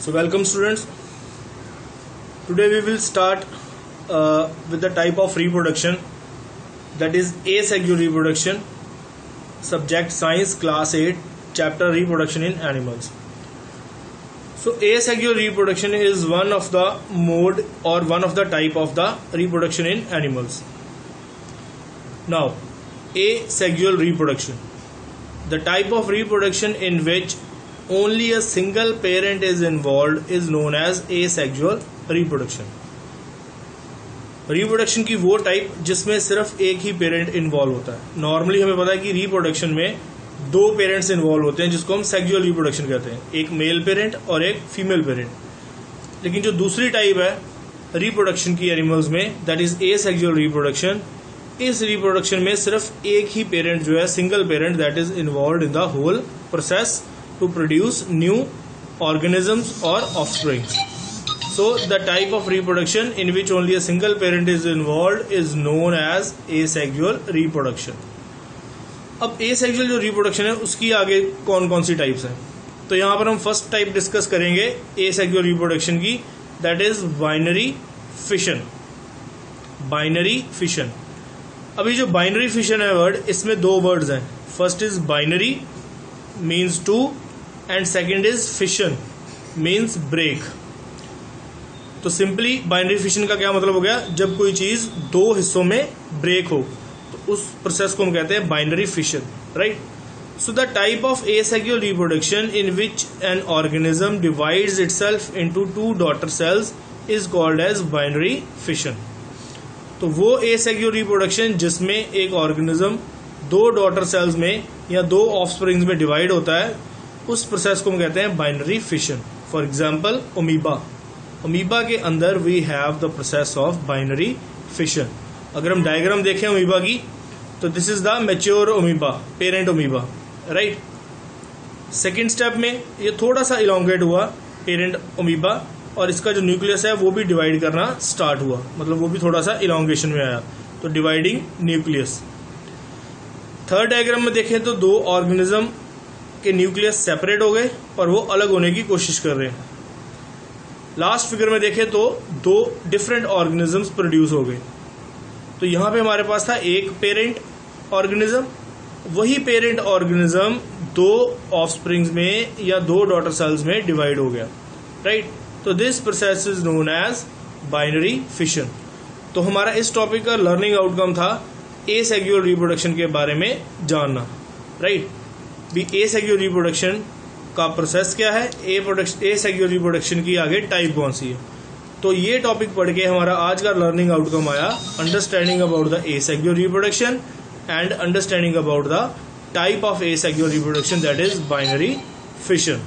So welcome students. Today we will start with the type of reproduction, that is asexual reproduction. Subject Science, Class 8, Chapter Reproduction in Animals. So asexual reproduction is one of the mode or one of the type of the reproduction in animals. Now, asexual reproduction, the type of reproduction in which only a single parent is involved is known as asexual reproduction. Reproduction की वो type जिसमें सिर्फ एक ही parent involve होता है. Normally हमें पता है कि रिप्रोडक्शन में दो पेरेंट्स इन्वॉल्व होते हैं जिसको हम सेक्सुअल रिप्रोडक्शन कहते हैं, एक मेल पेरेंट और एक फीमेल पेरेंट. लेकिन जो दूसरी टाइप है रिप्रोडक्शन की एनिमल्स में, दैट इज एसेक्सुअल रिप्रोडक्शन, इस रिप्रोडक्शन में सिर्फ एक ही पेरेंट जो है, single parent, that is involve in the whole process to produce new organisms or offspring. So the type of reproduction in which only a single parent is involved is known as asexual reproduction. अब asexual जो reproduction है उसकी आगे कौन कौन सी types हैं, तो यहाँ पर हम फर्स्ट टाइप डिस्कस करेंगे asexual reproduction की, that is binary fission. Binary fission. अभी जो binary fission है वर्ड, इसमें दो वर्ड्स हैं. First is binary means two and second is fission means break. तो सिंपली बाइनरी फिशन का क्या मतलब हो गया, जब कोई चीज दो हिस्सों में ब्रेक हो तो उस प्रोसेस को हम कहते हैं binary fission, right. So the type of asexual reproduction in which an organism divides itself into two daughter cells is called as binary fission. तो वो एसेक्सुअल रिप्रोडक्शन जिसमें एक ऑर्गेनिज्म दो डॉटर सेल्स में या दो ऑफस्प्रिंग्स में डिवाइड होता है, उस प्रोसेस को हम कहते हैं binary fission. For example amoeba के अंदर we have the process of binary fission. अगर हम डायग्राम देखें अमीबा की, तो this is the mature amoeba, parent amoeba, right. Second step में ये थोड़ा सा इलोंगेट हुआ पेरेंट अमीबा, और इसका जो न्यूक्लियस है वो भी डिवाइड करना स्टार्ट हुआ, मतलब वो भी थोड़ा सा इलोंगेशन में आया, तो डिवाइडिंग न्यूक्लियस. थर्ड डायग्राम में देखें तो दो ऑर्गेनिज्म के न्यूक्लियस सेपरेट हो गए और वो अलग होने की कोशिश कर रहे हैं. लास्ट फिगर में देखें तो दो डिफरेंट ऑर्गेनिजम्स प्रोड्यूस हो गए. तो यहां पे हमारे पास था एक पेरेंट ऑर्गेनिज्म, वही पेरेंट ऑर्गेनिज्म दो ऑफस्प्रिंग्स में या दो डॉटर सेल्स में डिवाइड हो गया, राइट. तो this process is known as binary fission. तो हमारा इस टॉपिक का लर्निंग आउटकम था एसेक्सुअल रिप्रोडक्शन के बारे में जानना, राइट. एसेक्सुअल रिप्रोडक्शन का प्रोसेस क्या है, एसेक्सुअल रिप्रोडक्शन की आगे टाइप कौन सी है. तो ये टॉपिक पढ़ के हमारा आज का लर्निंग आउटकम आया understanding about the asexual reproduction and understanding about the type of asexual reproduction, that is binary fission.